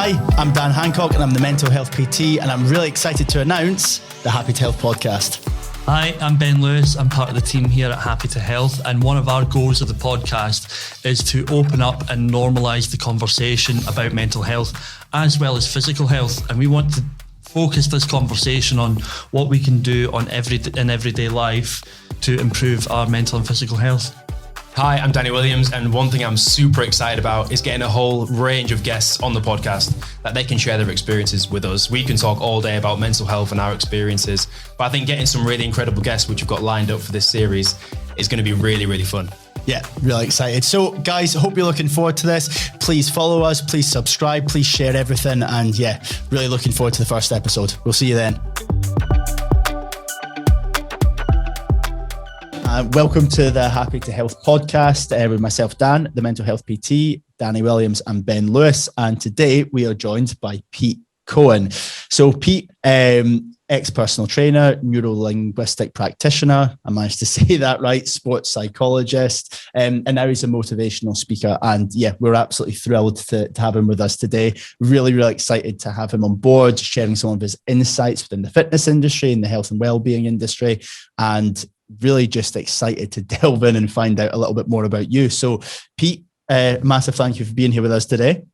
Hi, I'm Dan Hancock and I'm the Mental Health PT, and I'm really excited to announce the Happy to Health podcast. Hi, I'm Ben Lewis. I'm part of the team here at Happy to Health, and one of our goals of the podcast is to open up and normalise the conversation about mental health as well as physical health. And we want to focus this conversation on what we can do in everyday life to improve our mental and physical health. Hi, I'm Danny Williams, and one thing I'm super excited about is getting a whole range of guests on the podcast that they can share their experiences with us. We can talk all day about mental health and our experiences, but I think getting some really incredible guests, which we've got lined up for this series, is going to be really, really fun. Yeah, really excited. So guys, I hope you're looking forward to this. Please follow us, please subscribe, please share everything, and yeah, really looking forward to the first episode. We'll see you then. Welcome to the Happy to Health podcast with myself, Dan, the Mental Health PT, Danny Williams and Ben Lewis. And today we are joined by Pete Cohen. So Pete, ex-personal trainer, neuro-linguistic practitioner, I managed to say that right, sports psychologist, and now he's a motivational speaker. And yeah, we're absolutely thrilled to have him with us today. Really, really excited to have him on board, sharing some of his insights within the fitness industry and the health and well-being industry, and really just excited to delve in and find out a little bit more about you. So Pete, massive thank you for being here with us today.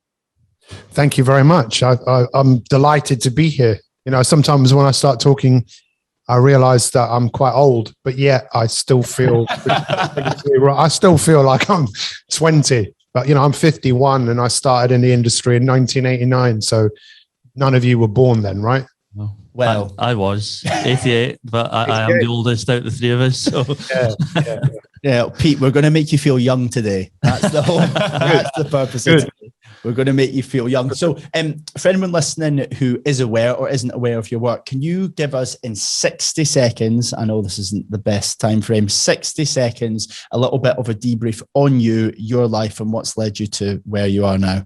Thank you very much. I'm delighted to be here. You know, sometimes when I start talking, I realize that I'm quite old, but yet I still feel, I still feel like I'm 20, but you know, I'm 51 and I started in the industry in 1989. So none of you were born then, right? Well, I was 88, but I am the oldest out of the three of us. So. Yeah, Pete, we're going to make you feel young today. That's the whole. That's the purpose of today. We're going to make you feel young. So, for anyone listening who is aware or isn't aware of your work, can you give us in 60 seconds? I know this isn't the best time frame. 60 seconds, a little bit of a debrief on you, your life, and what's led you to where you are now.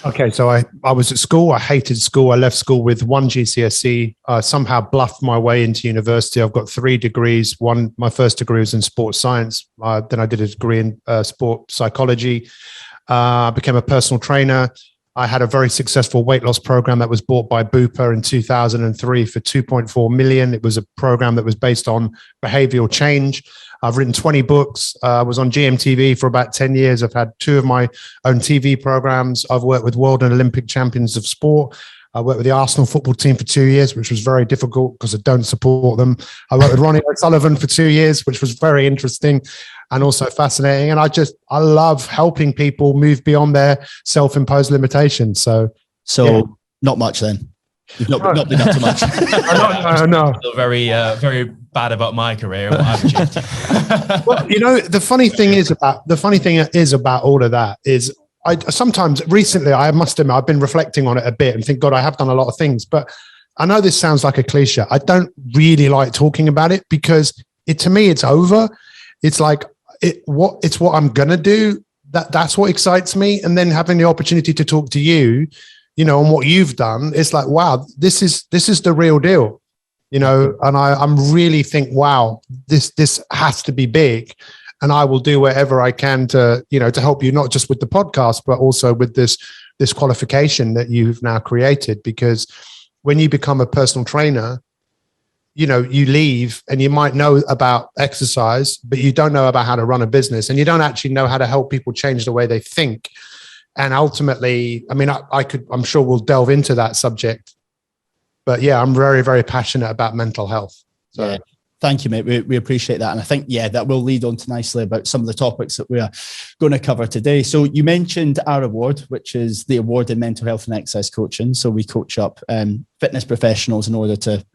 Okay, so I was at school. I hated school. I left school with one GCSE. I somehow bluffed my way into university. I've got 3 degrees. My first degree was in sports science. Then I did a degree in sports psychology. I became a personal trainer. I had a very successful weight loss program that was bought by Bupa in 2003 for 2.4 million. It was a program that was based on behavioral change. I've written 20 books. I was on GMTV for about 10 years. I've had 2 of my own TV programs. I've worked with world and Olympic champions of sport. I worked with the Arsenal football team for 2 years, which was very difficult because I don't support them. I worked with Ronnie O'Sullivan for 2 years, which was very interesting and also fascinating. And I love helping people move beyond their self-imposed limitations. So yeah. Not much then. You've not been up to much. No. I feel very bad about my career. Well, you know, the funny thing is about all of that is I sometimes recently, I must admit, I've been reflecting on it a bit and think, God, I have done a lot of things, but I know this sounds like a cliche. I don't really like talking about it because to me, it's over. It's like, it's what I'm going to do. That's what excites me. And then having the opportunity to talk to you, you know, on what you've done, it's like, wow, this is the real deal, you know, and I'm really think, wow, this has to be big. And I will do whatever I can to, you know, to help you, not just with the podcast, but also with this qualification that you've now created. Because when you become a personal trainer, you know, you leave and you might know about exercise, but you don't know about how to run a business, and you don't actually know how to help people change the way they think. And ultimately, I mean, I'm sure we'll delve into that subject, but yeah, I'm very, very passionate about mental health. So. Yeah. Thank you, mate. We appreciate that. And I think, that will lead on to nicely about some of the topics that we are going to cover today. So you mentioned our award, which is the award in mental health and exercise coaching. So we coach up fitness professionals in order to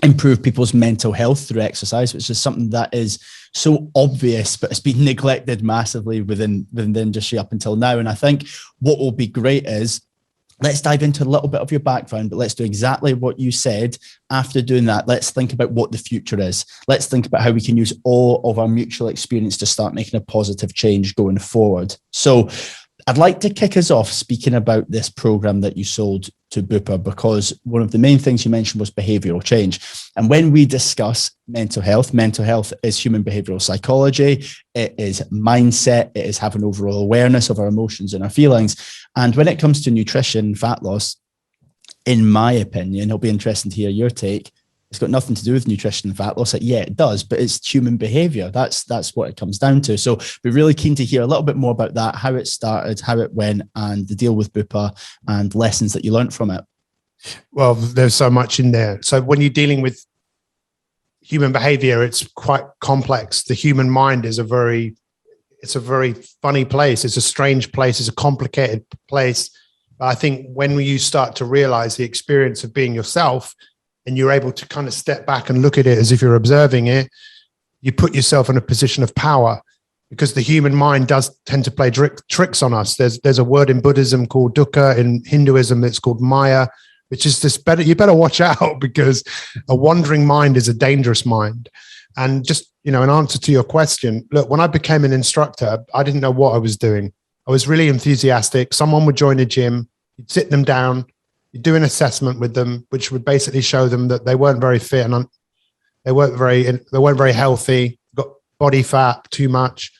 improve people's mental health through exercise, which is something that is so obvious, but it's been neglected massively within the industry up until now. And I think what will be great is, let's dive into a little bit of your background, but let's do exactly what you said. After doing that, let's think about what the future is. Let's think about how we can use all of our mutual experience to start making a positive change going forward. So I'd like to kick us off speaking about this program that you sold to Bupa, because one of the main things you mentioned was behavioral change. And when we discuss mental health is human behavioral psychology. It is mindset. It is having overall awareness of our emotions and our feelings. And when it comes to nutrition, fat loss, in my opinion, it'll be interesting to hear your take. It's got nothing to do with nutrition and fat loss. Yeah, it does, but it's human behavior. That's what it comes down to. So we're really keen to hear a little bit more about that, how it started, how it went, and the deal with Bupa and lessons that you learned from it. Well, there's so much in there. So when you're dealing with human behavior, it's quite complex. The human mind is a very funny place. It's a strange place. It's a complicated place. I think when you start to realize the experience of being yourself, and you're able to kind of step back and look at it as if you're observing it, you put yourself in a position of power, because the human mind does tend to play tricks on us. There's a word in Buddhism called dukkha. In Hinduism, it's called maya, which is this you better watch out, because a wandering mind is a dangerous mind. And just, in answer to your question, look, when I became an instructor, I didn't know what I was doing. I was really enthusiastic. Someone would join a gym, you'd sit them down, you do an assessment with them, which would basically show them that they weren't very fit and they weren't very healthy, got body fat, too much.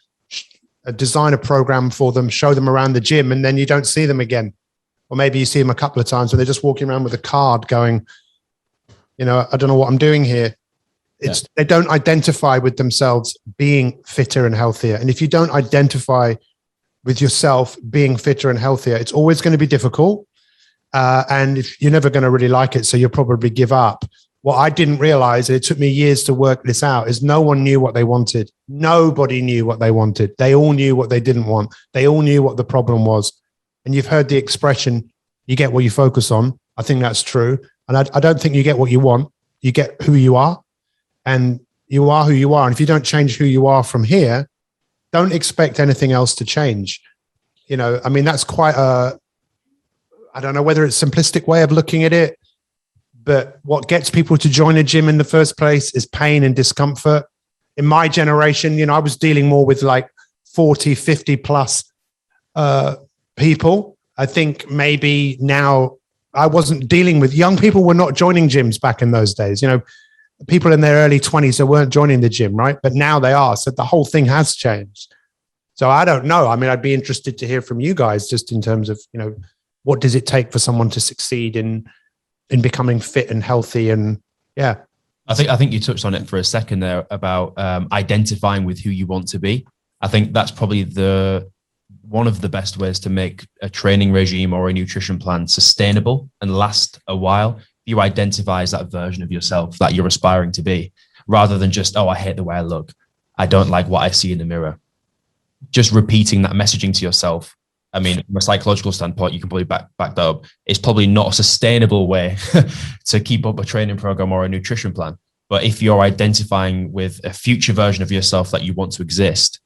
Design a program for them, show them around the gym, and then you don't see them again. Or maybe you see them a couple of times and they're just walking around with a card going, I don't know what I'm doing here. They don't identify with themselves being fitter and healthier. And if you don't identify with yourself being fitter and healthier, it's always going to be difficult. And if you're never going to really like it, so you'll probably give up. What I didn't realize, it took me years to work this out, is no one knew what they wanted. Nobody knew what they wanted. They all knew what they didn't want. They all knew what the problem was. And you've heard the expression, you get what you focus on. I think that's true. And I don't think you get what you want. You get who you are, and you are who you are. And if you don't change who you are from here, don't expect anything else to change. That's quite I don't know whether it's a simplistic way of looking at it, but what gets people to join a gym in the first place is pain and discomfort. In my generation, I was dealing more with like 40, 50 plus people. I think maybe now I wasn't dealing with young people were not joining gyms back in those days. People in their early 20s that weren't joining the gym, right? But now they are. So the whole thing has changed. So I don't know. I'd be interested to hear from you guys just in terms of, what does it take for someone to succeed in becoming fit and healthy? And yeah, I think you touched on it for a second there about identifying with who you want to be. I think that's probably one of the best ways to make a training regime or a nutrition plan sustainable and last a while. You identify as that version of yourself that you're aspiring to be, rather than just, I hate the way I look. I don't like what I see in the mirror. Just repeating that messaging to yourself. From a psychological standpoint, you can probably back that up. It's probably not a sustainable way to keep up a training program or a nutrition plan. But if you're identifying with a future version of yourself that you want to exist,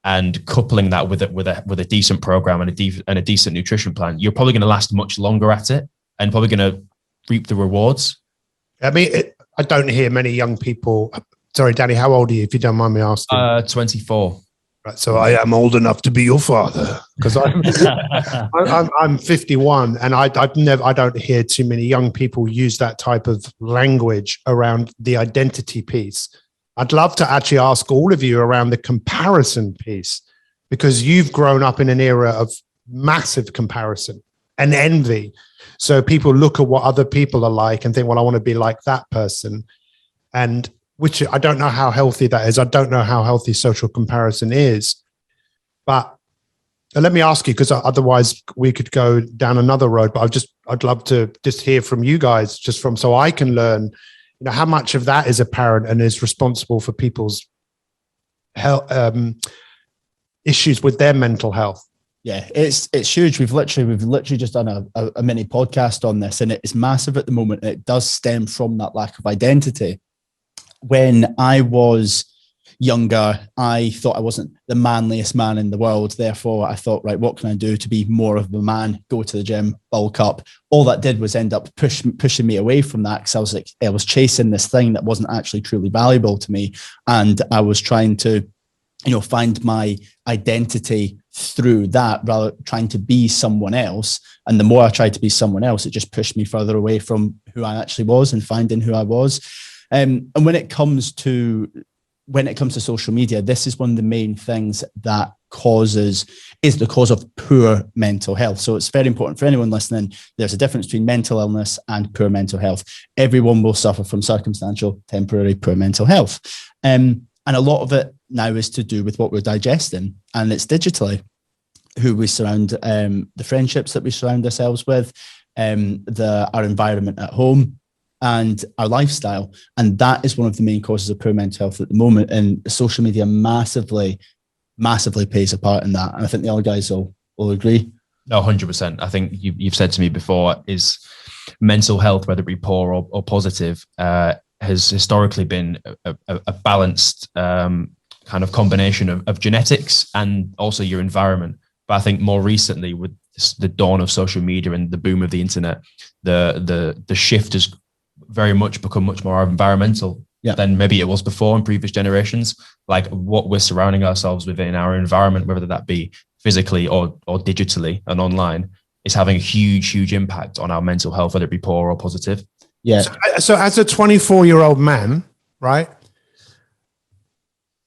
and coupling that with a decent program and a decent nutrition plan, you're probably going to last much longer at it and probably going to reap the rewards. I don't hear many young people. Sorry, Danny, how old are you, if you don't mind me asking? 24. Right, so I am old enough to be your father, because I'm 51, and I don't hear too many young people use that type of language around the identity piece. I'd love to actually ask all of you around the comparison piece, because you've grown up in an era of massive comparison and envy. So people look at what other people are like and think, well, I want to be like that person. And which I don't know how healthy that is. I don't know how healthy social comparison is. But let me ask you, because otherwise we could go down another road. But I'd love to just hear from you guys, so I can learn, how much of that is apparent and is responsible for people's health, issues with their mental health. Yeah, it's huge. We've literally just done a mini podcast on this, and it's massive at the moment. It does stem from that lack of identity. When I was younger, I thought I wasn't the manliest man in the world. Therefore, I thought, right, what can I do to be more of a man? Go to the gym, bulk up. All that did was end up pushing me away from that, because I was chasing this thing that wasn't actually truly valuable to me. And I was trying to, find my identity through that, rather trying to be someone else. And the more I tried to be someone else, it just pushed me further away from who I actually was and finding who I was. And when it comes to social media, this is one of the main things that is the cause of poor mental health. So it's very important for anyone listening. There's a difference between mental illness and poor mental health. Everyone will suffer from circumstantial, temporary poor mental health. And a lot of it now is to do with what we're digesting, and it's digitally, who we surround, the friendships that we surround ourselves with, our environment at home, and our lifestyle. And that is one of the main causes of poor mental health at the moment. And social media massively plays a part in that. And I think the other guys will agree. No, 100%. I think you've said to me before, is mental health, whether it be poor or positive, has historically been a balanced kind of combination of genetics and also your environment. But I think more recently, with the dawn of social media and the boom of the internet, the shift has very much become much more environmental than maybe it was before in previous generations. Like what we're surrounding ourselves with in our environment, whether that be physically or digitally and online, is having a huge impact on our mental health, whether it be poor or positive. Yeah. So as a 24-year-old man, right,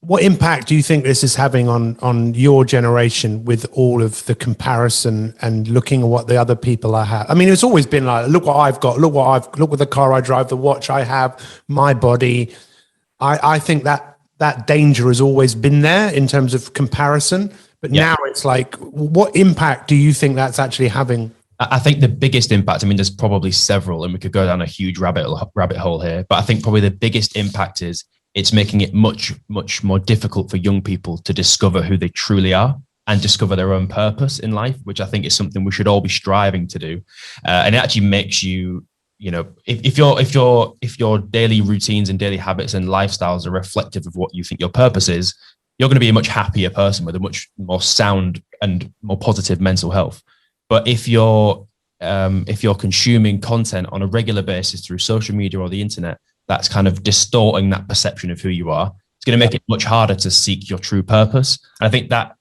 what impact do you think this is having on your generation with all of the comparison and looking at what the other people are having? I mean, it's always been like, look what I've got, look what the car I drive, the watch I have, my body. I think that danger has always been there in terms of comparison. But now it's like, what impact do you think that's actually having? I think the biggest impact, I mean, there's probably several, and we could go down a huge rabbit hole here, but I think probably the biggest impact is it's making it much more difficult for young people to discover who they truly are and discover their own purpose in life, which I think is something we should all be striving to do. And it actually makes you, if your daily routines and daily habits and lifestyles are reflective of what you think your purpose is, you're going to be a much happier person with a much more sound and more positive mental health. But if you're consuming content on a regular basis through social media or the internet, that's kind of distorting that perception of who you are. It's going to make it much harder to seek your true purpose. And I think that,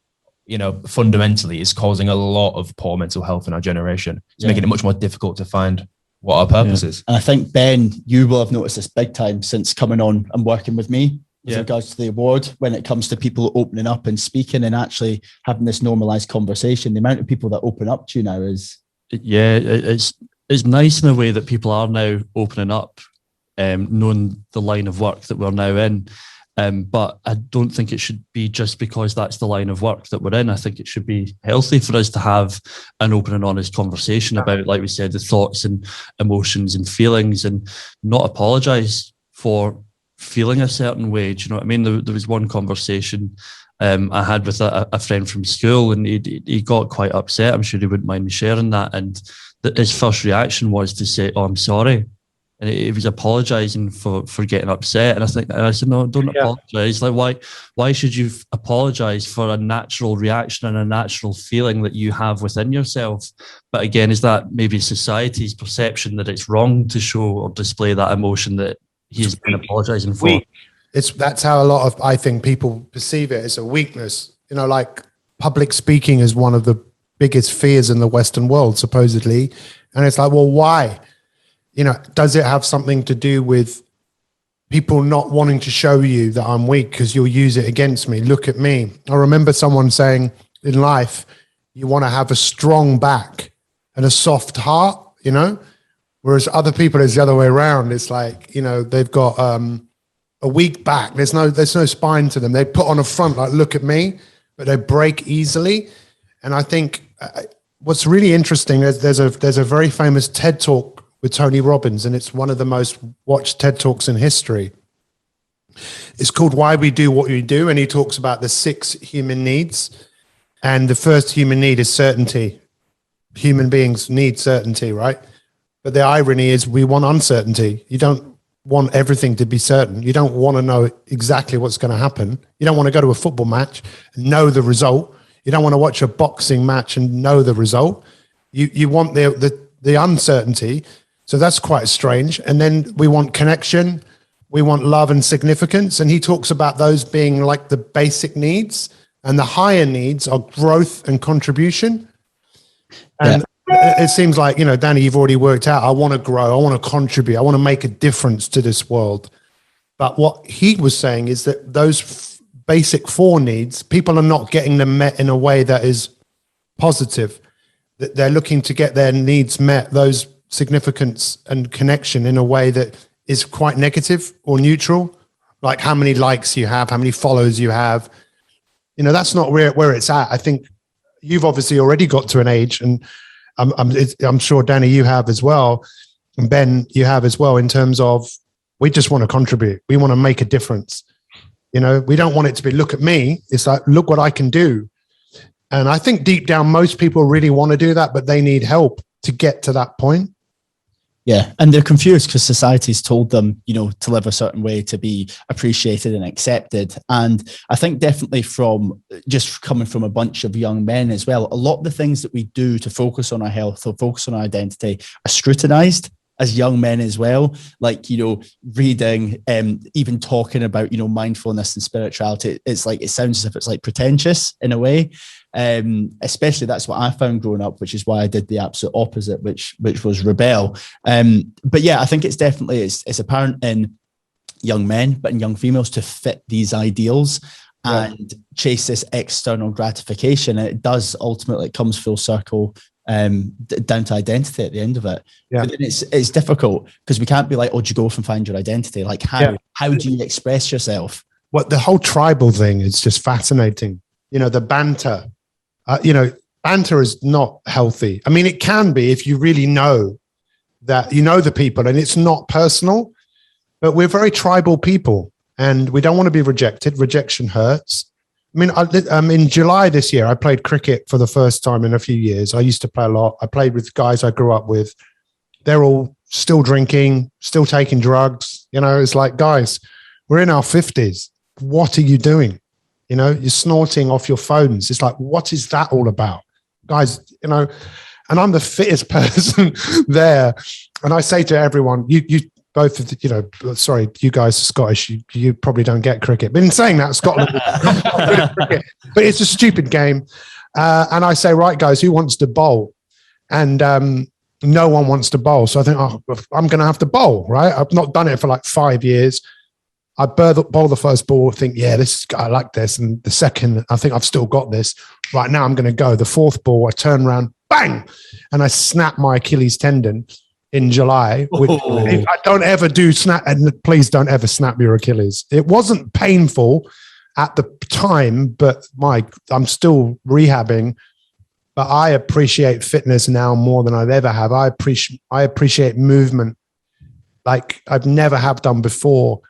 fundamentally is causing a lot of poor mental health in our generation. It's making it much more difficult to find what our purpose is. And I think, Ben, you will have noticed this big time since coming on and working with me with regards to the award, when it comes to people opening up and speaking and actually having this normalized conversation. The amount of people that open up to you now is... Yeah, it's nice in a way that people are now opening up, knowing the line of work that we're now in. But I don't think it should be just because that's the line of work that we're in. I think it should be healthy for us to have an open and honest conversation about, like we said, the thoughts and emotions and feelings, and not apologise for feeling a certain way. Do you know what I mean? There was one conversation I had with a friend from school, and he got quite upset. I'm sure he wouldn't mind me sharing that. And his first reaction was to say, "Oh, I'm sorry." And he was apologising for getting upset. And I said, no, don't apologise. Like, why should you apologise for a natural reaction and a natural feeling that you have within yourself? But again, is that maybe society's perception that it's wrong to show or display that emotion that he's been apologising for? That's how a lot of, I think, people perceive it as a weakness. Like public speaking is one of the biggest fears in the Western world, supposedly. And it's like, well, why? Does it have something to do with people not wanting to show you that I'm weak because you'll use it against me? Look at me. I remember someone saying in life, you want to have a strong back and a soft heart, whereas other people, it's the other way around. It's like, they've got a weak back. There's no spine to them. They put on a front, like, look at me, but they break easily. And I think what's really interesting is there's a very famous TED Talk with Tony Robbins, and it's one of the most watched TED Talks in history. It's called Why We Do What We Do, and he talks about the 6 human needs. And the first human need is certainty. Human beings need certainty, right? But the irony is we want uncertainty. You don't want everything to be certain. You don't want to know exactly what's going to happen. You don't want to go to a football match and know the result. You don't want to watch a boxing match and know the result. You want the uncertainty. So that's quite strange. And then we want connection. We want love and significance. And he talks about those being like the basic needs. and the higher needs are growth and contribution. And it seems like, Danny, you've already worked out, I want to grow, I want to contribute, I want to make a difference to this world. But what he was saying is that those basic 4 needs, people are not getting them met in a way that is positive. That they're looking to get their needs met, those significance and connection, in a way that is quite negative or neutral, like how many likes you have, how many followers you have. That's not where it's at. I think you've obviously already got to an age, and I'm sure, Danny, you have as well, and Ben, you have as well, in terms of, we just want to contribute. We want to make a difference. We don't want it to be, look at me. It's like, look what I can do. And I think deep down, most people really want to do that, but they need help to get to that point. Yeah. And they're confused because society's told them, to live a certain way, to be appreciated and accepted. And I think definitely from just coming from a bunch of young men as well, a lot of the things that we do to focus on our health or focus on our identity are scrutinized as young men as well, like, reading, even talking about, mindfulness and spirituality. It's like, it sounds as if it's like pretentious in a way. Especially that's what I found growing up, which is why I did the absolute opposite, which was rebel. But yeah, I think it's definitely, it's apparent in young men, but in young females, to fit these ideals and chase this external gratification. And it does ultimately, it comes full circle down to identity at the end of it. Yeah. But then it's difficult because we can't be like, oh, do you go off and find your identity? Like how do you express yourself? What the whole tribal thing is just fascinating. The banter, banter is not healthy. I mean, it can be if you really know that, the people, and it's not personal, but we're very tribal people and we don't want to be rejected. Rejection hurts. I mean, in July this year, I played cricket for the first time in a few years. I used to play a lot. I played with guys I grew up with. They're all still drinking, still taking drugs. It's like, guys, we're in our 50s. What are you doing? You're snorting off your phones. It's like, what is that all about? Guys, and I'm the fittest person there. And I say to everyone, you both of the, sorry, you guys are Scottish, you probably don't get cricket. But in saying that, Scotland is not good at cricket, but it's a stupid game. And I say, right, guys, who wants to bowl? And no one wants to bowl. So I think, I'm going to have to bowl, right? I've not done it for like 5 years. I bowl the first ball, think, I like this. And the second, I think I've still got this. Right now, I'm going to go. The fourth ball, I turn around, bang, and I snap my Achilles tendon in July. I don't ever do snap, and please don't ever snap your Achilles. It wasn't painful at the time, but I'm still rehabbing. But I appreciate fitness now more than I've ever have. I appreciate movement like I've never have done before.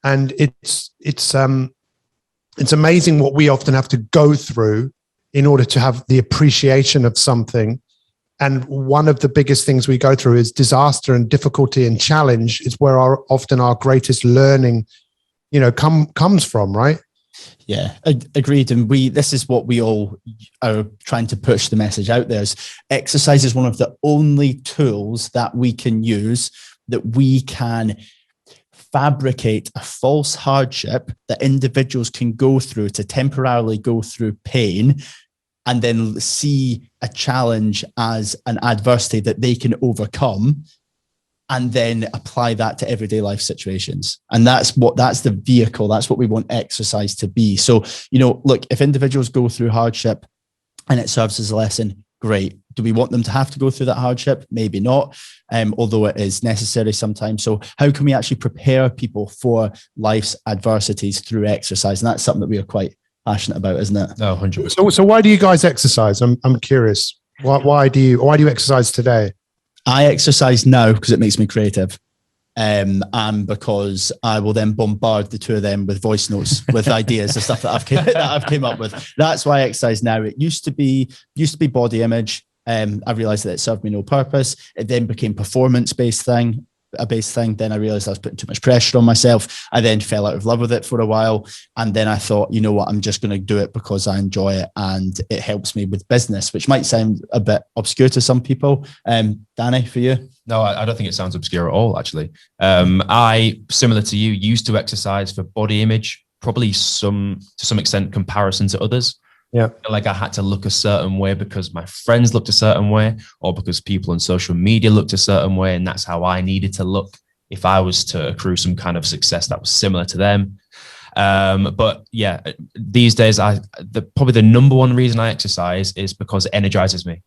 And it's amazing what we often have to go through in order to have the appreciation of something. And one of the biggest things we go through is disaster and difficulty and challenge is where often our greatest learning, comes from, right? Yeah, agreed. And this is what we all are trying to push the message out there. Is exercise is one of the only tools that we can use, that we can fabricate a false hardship that individuals can go through to temporarily go through pain, and then see a challenge as an adversity that they can overcome, and then apply that to everyday life situations. And that's the vehicle. That's what we want exercise to be. So, look, if individuals go through hardship and it serves as a lesson, great. Do we want them to have to go through that hardship? Maybe not, although it is necessary sometimes. So how can we actually prepare people for life's adversities through exercise? And that's something that we are quite passionate about, isn't it? No, 100%. So why do you guys exercise? I'm curious. Why do you exercise today? I exercise now because it makes me creative. And because I will then bombard the two of them with voice notes with ideas and stuff that I've came up with. That's why I exercise now. It used to be body image. I realized that it served me no purpose. It then became performance-based thing. Then I realized I was putting too much pressure on myself. I then fell out of love with it for a while. And then I thought, you know what, I'm just going to do it because I enjoy it and it helps me with business, which might sound a bit obscure to some people. Danny, for you? No, I don't think it sounds obscure at all, actually. I, similar to you, used to exercise for body image, probably to some extent comparison to others. Yeah. I feel like I had to look a certain way because my friends looked a certain way, or because people on social media looked a certain way, and that's how I needed to look if I was to accrue some kind of success that was similar to them. But yeah, these days, probably the number one reason I exercise is because it energizes me.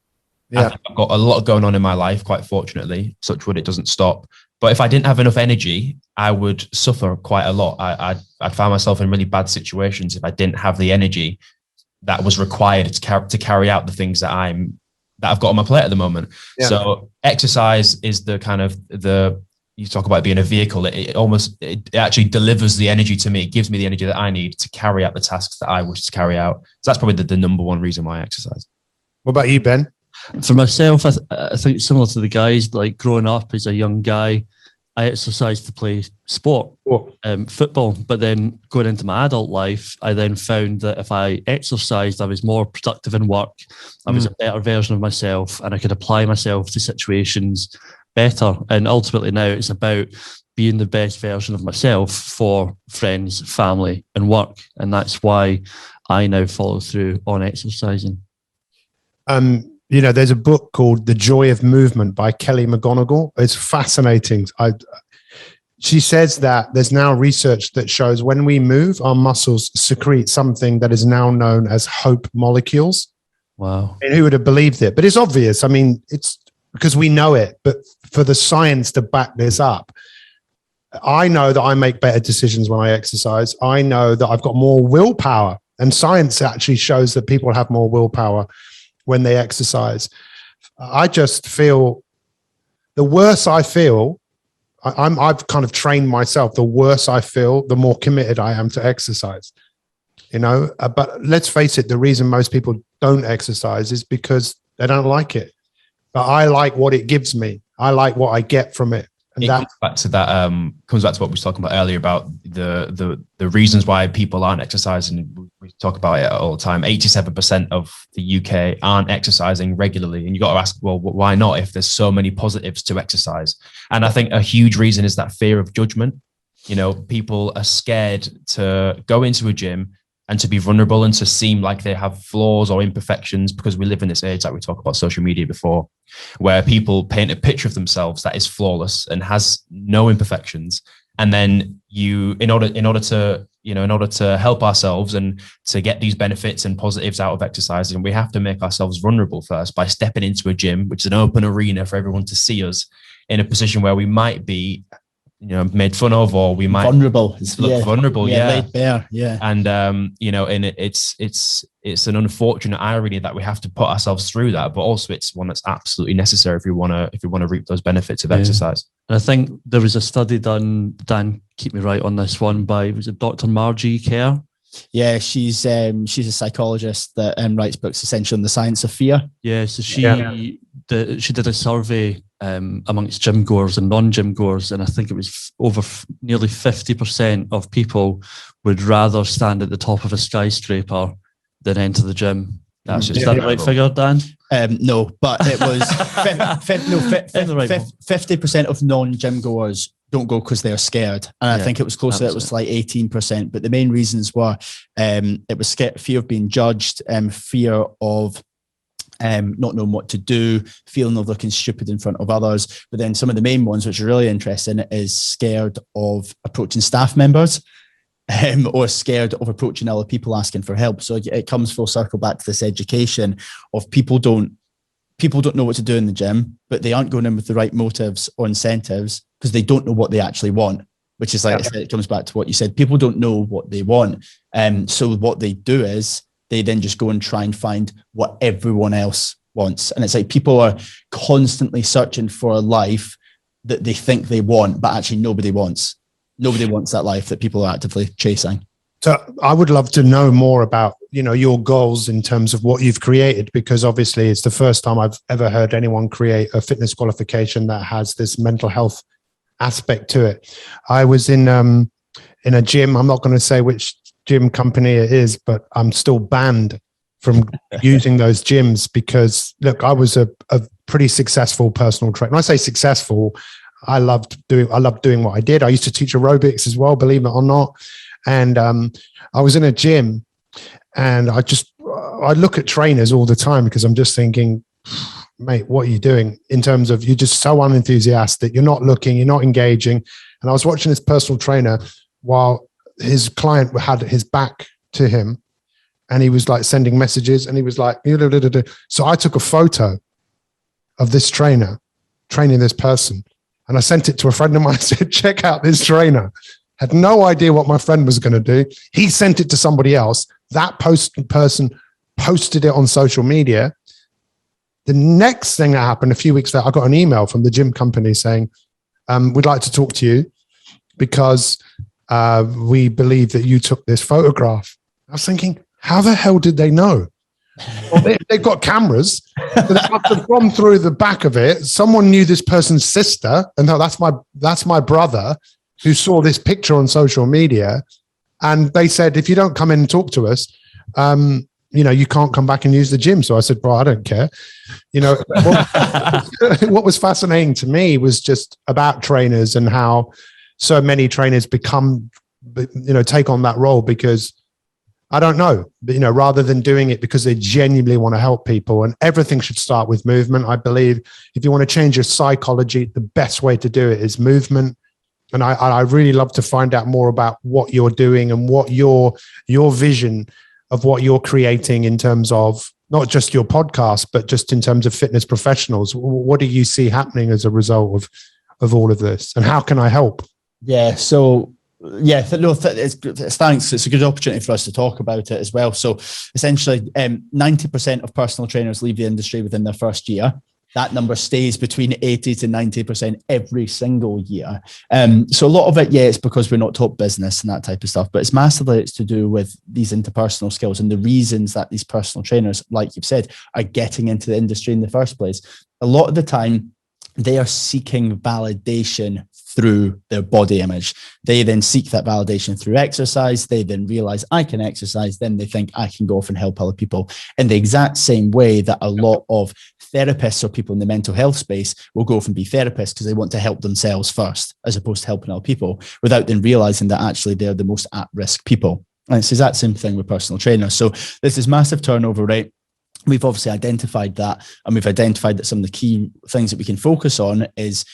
Yeah. I've got a lot going on in my life, quite fortunately, such wood, it doesn't stop. But if I didn't have enough energy, I would suffer quite a lot. I'd find myself in really bad situations if I didn't have the energy that was required to carry out the things that I've got on my plate at the moment. Yeah. So exercise is the kind of you talk about being a vehicle. It actually delivers the energy to me. It gives me the energy that I need to carry out the tasks that I wish to carry out. So that's probably the number one reason why I exercise. What about you, Ben? For myself, I think similar to the guys, like growing up as a young guy, I exercised to play sport, football. But then going into my adult life, I then found that if I exercised, I was more productive in work. I was a better version of myself, and I could apply myself to situations better. And ultimately now it's about being the best version of myself for friends, family, and work. And that's why I now follow through on exercising. There's a book called The Joy of Movement by Kelly McGonigal. It's fascinating. She says that there's now research that shows when we move, our muscles secrete something that is now known as hope molecules. Wow. And who would have believed it? But it's obvious. I mean, it's because we know it, but for the science to back this up, I know that I make better decisions when I exercise. I know that I've got more willpower, and science actually shows that people have more willpower when they exercise. I just feel the worse I feel, I've kind of trained myself. The worse I feel, the more committed I am to exercise, but let's face it, the reason most people don't exercise is because they don't like it. But I like what it gives me. I like what I get from it. And comes back to what we were talking about earlier about the reasons why people aren't exercising. We talk about it all the time. 87% of the UK aren't exercising regularly. And you got to ask, well, why not if there's so many positives to exercise? And I think a huge reason is that fear of judgment. People are scared to go into a gym and to be vulnerable and to seem like they have flaws or imperfections, because we live in this age, like we talked about social media before, where people paint a picture of themselves that is flawless and has no imperfections. And then in order to help ourselves and to get these benefits and positives out of exercising, we have to make ourselves vulnerable first by stepping into a gym, which is an open arena for everyone to see us in a position where we might be made fun of, or we might vulnerable. Look vulnerable, laid bare, and and it's an unfortunate irony that we have to put ourselves through that, but also it's one that's absolutely necessary if we want to reap those benefits of exercise. And I think there was a study done, Dan, keep me right on this one, by was it Dr. Margie Kerr? Yeah, she's a psychologist that writes books essentially on the science of fear. Yeah, so she did a survey amongst gym goers and non-gym goers, and I think it was over nearly 50% of people would rather stand at the top of a skyscraper than enter the gym. Is that the right figure, Dan? No, but it was 50% of non-gym goers don't go because they're scared. And I think it was closer, it was like 18%. But the main reasons were it was fear of being judged, fear of not knowing what to do, feeling of looking stupid in front of others. But then some of the main ones, which are really interesting, is scared of approaching staff members or scared of approaching other people asking for help. So it comes full circle back to this education of people don't know what to do in the gym, but they aren't going in with the right motives or incentives because they don't know what they actually want, which is like I said, it comes back to what you said. People don't know what they want. So what they do is they then just go and try and find what everyone else wants. And it's like people are constantly searching for a life that they think they want, but actually nobody wants. Nobody wants that life that people are actively chasing. So I would love to know more about, your goals in terms of what you've created, because obviously it's the first time I've ever heard anyone create a fitness qualification that has this mental health aspect to it. I was in a gym. I'm not going to say which gym company it is, but I'm still banned from using those gyms because, look, I was a pretty successful personal trainer. When I say successful, I loved doing what I did. I used to teach aerobics as well, believe it or not. And I was in a gym and I I look at trainers all the time because I'm just thinking, mate, what are you doing? In terms of, you're just so unenthusiastic. You're not looking, you're not engaging. And I was watching this personal trainer while his client had his back to him, and he was like sending messages, and he was like, so I took a photo of this trainer training this person, and I sent it to a friend of mine. I said, check out this trainer. Had no idea what my friend was going to do. He sent it to somebody else. That person posted it on social media. The next thing that happened, a few weeks later, I got an email from the gym company saying, we'd like to talk to you because we believe that you took this photograph. I was thinking, how the hell did they know? Well, they've got cameras. So they must have gone through the back of it. Someone knew this person's sister, and no, that's my brother, who saw this picture on social media. And they said, if you don't come in and talk to us, you can't come back and use the gym. So I said, bro, I don't care. What was fascinating to me was just about trainers and how so many trainers become, take on that role because I don't know, but, rather than doing it because they genuinely want to help people. And everything should start with movement. I believe if you want to change your psychology, the best way to do it is movement. And I really love to find out more about what you're doing and what your vision of what you're creating in terms of not just your podcast, but just in terms of fitness professionals. What do you see happening as a result of all of this? And how can I help? Yeah. So, thanks. It's a good opportunity for us to talk about it as well. So essentially, 90% of personal trainers leave the industry within their first year. That number stays between 80 to 90% every single year. So a lot of it, it's because we're not taught business and that type of stuff, but it's to do with these interpersonal skills and the reasons that these personal trainers, like you've said, are getting into the industry in the first place. A lot of the time, they are seeking validation through their body image. They then seek that validation through exercise. They then realize I can exercise. Then they think I can go off and help other people in the exact same way that a lot of therapists or people in the mental health space will go off and be therapists because they want to help themselves first, as opposed to helping other people, without then realizing that actually they're the most at-risk people. And it's the exact same thing with personal trainers. So this is massive turnover rate. We've obviously identified that, and we've identified that some of the key things that we can focus on is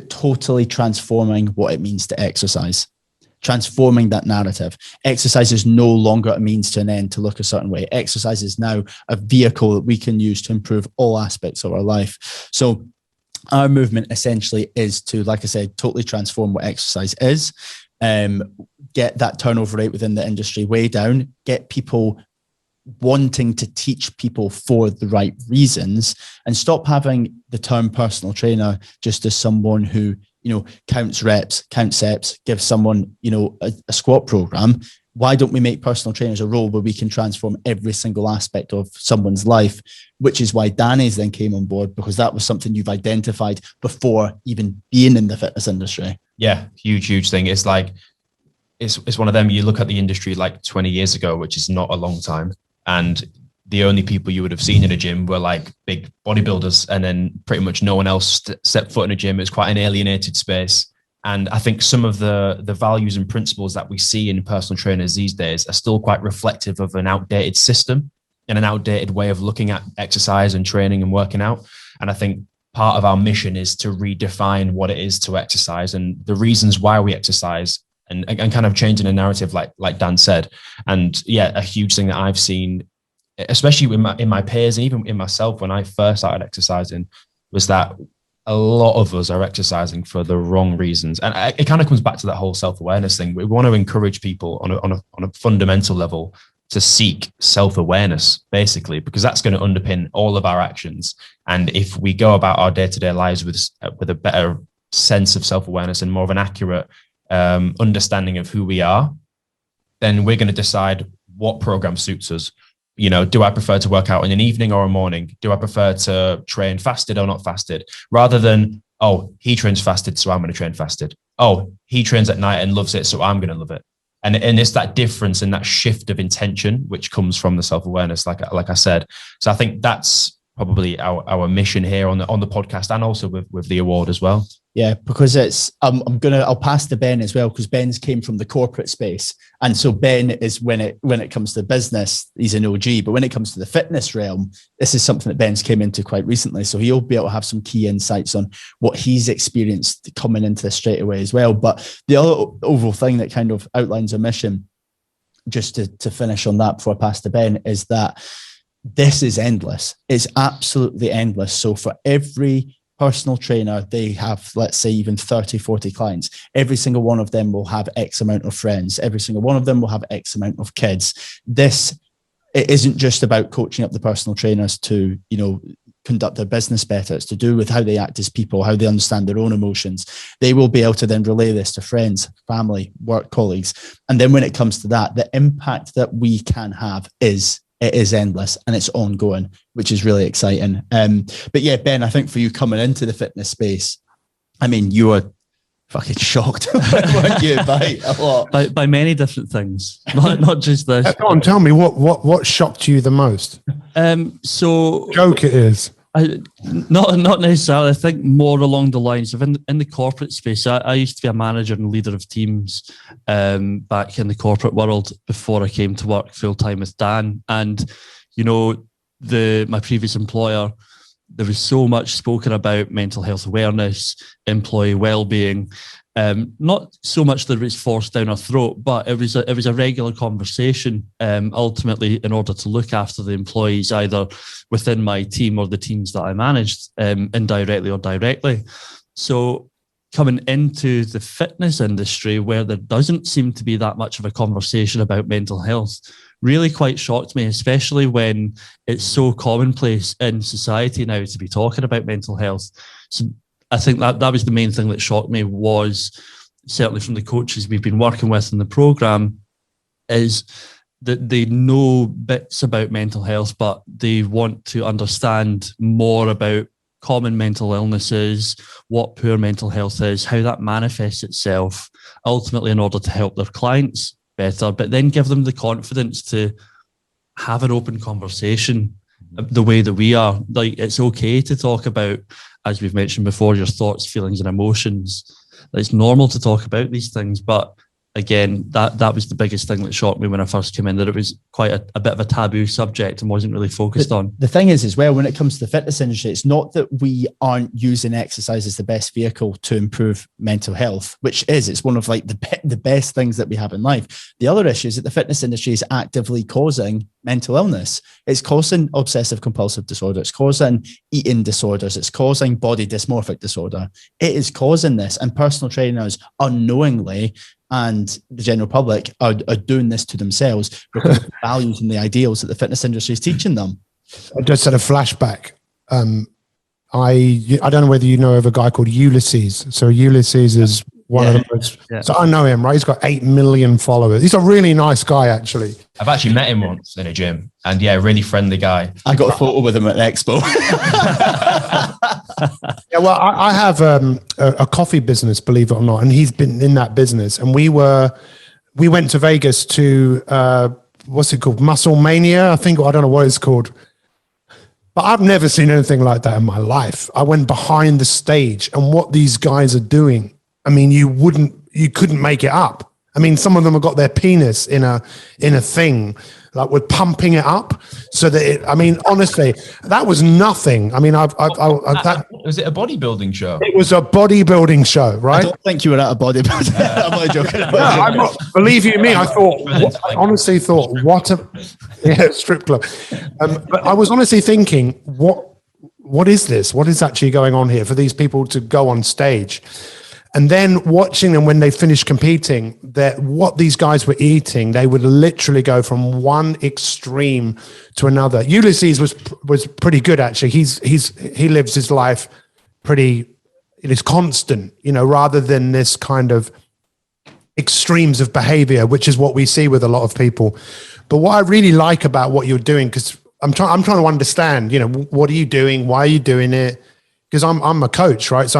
totally transforming what it means to exercise, transforming that narrative. Exercise is no longer a means to an end to look a certain way. Exercise is now a vehicle that we can use to improve all aspects of our life. So our movement essentially is to, like I said, totally transform what exercise is, get that turnover rate within the industry way down, get people wanting to teach people for the right reasons, and stop having the term personal trainer just as someone who, counts reps, counts sets, gives someone, a squat program. Why don't we make personal trainers a role where we can transform every single aspect of someone's life? Which is why Danny's then came on board, because that was something you've identified before even being in the fitness industry. Yeah, huge thing. It's like, it's one of them, you look at the industry like 20 years ago, which is not a long time. And the only people you would have seen in a gym were like big bodybuilders, and then pretty much no one else set foot in a gym. It's quite an alienated space. And I think some of the values and principles that we see in personal trainers these days are still quite reflective of an outdated system and an outdated way of looking at exercise and training and working out. And I think part of our mission is to redefine what it is to exercise and the reasons why we exercise, and kind of changing the narrative, like Dan said. And a huge thing that I've seen, especially in my peers and even in myself when I first started exercising, was that a lot of us are exercising for the wrong reasons. And it kind of comes back to that whole self-awareness thing. We want to encourage people on a fundamental level to seek self-awareness, basically, because that's going to underpin all of our actions. And if we go about our day-to-day lives with a better sense of self-awareness and more of an accurate understanding of who we are, then we're going to decide what program suits us. Do I prefer to work out in an evening or a morning? Do I prefer to train fasted or not fasted? Rather than, he trains fasted, so I'm going to train fasted. He trains at night and loves it, so I'm going to love it. And it's that difference and that shift of intention, which comes from the self-awareness, like I said. So I think that's probably our mission here on the podcast, and also with the award as well. Yeah, because it's I'll pass to Ben as well, because Ben's came from the corporate space, and so Ben is when it comes to business, he's an OG, but when it comes to the fitness realm, this is something that Ben's came into quite recently, so he'll be able to have some key insights on what he's experienced coming into this straight away as well. But the other overall thing that kind of outlines our mission, just to finish on that before I pass to Ben, is that this is endless. It's absolutely endless. So for every personal trainer, they have, let's say, even 30, 40 clients. Every single one of them will have X amount of friends. Every single one of them will have X amount of kids. It isn't just about coaching up the personal trainers to, conduct their business better. It's to do with how they act as people, how they understand their own emotions. They will be able to then relay this to friends, family, work colleagues. And then when it comes to that, the impact that we can have is endless, and it's ongoing, which is really exciting. But yeah, Ben, I think for you coming into the fitness space, I mean, you were fucking shocked, weren't you, by a lot? By many different things, not just this. Go on, tell me what shocked you the most. So joke it is. Not necessarily. I think more along the lines of in the corporate space. I used to be a manager and leader of teams back in the corporate world before I came to work full time with Dan. And my previous employer, there was so much spoken about mental health awareness, employee well-being. Not so much that it was forced down our throat, but it was a regular conversation. Ultimately, in order to look after the employees, either within my team or the teams that I managed, indirectly or directly. So coming into the fitness industry, where there doesn't seem to be that much of a conversation about mental health, really quite shocked me, especially when it's so commonplace in society now to be talking about mental health. So I think that was the main thing that shocked me, was certainly from the coaches we've been working with in the program, is that they know bits about mental health, but they want to understand more about common mental illnesses, what poor mental health is, how that manifests itself, ultimately in order to help their clients better, but then give them the confidence to have an open conversation the way that we are. Like, it's okay to talk about, as we've mentioned before, your thoughts, feelings and emotions. It's normal to talk about these things, but again, that was the biggest thing that shocked me when I first came in, that it was quite a bit of a taboo subject and wasn't really focused on. The thing is as well, when it comes to the fitness industry, it's not that we aren't using exercise as the best vehicle to improve mental health, which it's one of like the best things that we have in life. The other issue is that the fitness industry is actively causing mental illness. It's causing obsessive compulsive disorder. It's causing eating disorders. It's causing body dysmorphic disorder. It is causing this, and personal trainers unknowingly, and the general public are doing this to themselves because of the values and the ideals that the fitness industry is teaching them. I just had a flashback. I don't know whether you know of a guy called Ulysses. So Ulysses is one of the most. Yeah. So I know him, right? He's got 8 million followers. He's a really nice guy, actually. I've actually met him once in a gym, and really friendly guy. I got a photo with him at the expo. Yeah, well, I have a coffee business, believe it or not, and he's been in that business. And we went to Vegas to what's it called, Muscle Mania, I think. I don't know what it's called, but I've never seen anything like that in my life. I went behind the stage, and what these guys are doing, I mean, you couldn't make it up. I mean, some of them have got their penis in a thing, like we're pumping it up so that honestly, that was nothing. I mean, was it a bodybuilding show? It was a bodybuilding show, right? I don't think you were at a bodybuilding. I'm not joking. I'm not, believe you me, I honestly thought, what a strip club. But I was honestly thinking, what is this? What is actually going on here for these people to go on stage? And then watching them when they finished competing, that what these guys were eating, they would literally go from one extreme to another. Ulysses was pretty good, actually. He lives his life it is constant, rather than this kind of extremes of behavior, which is what we see with a lot of people. But what I really like about what you're doing, because I'm trying to understand, what are you doing? Why are you doing it? Because I'm a coach, right? So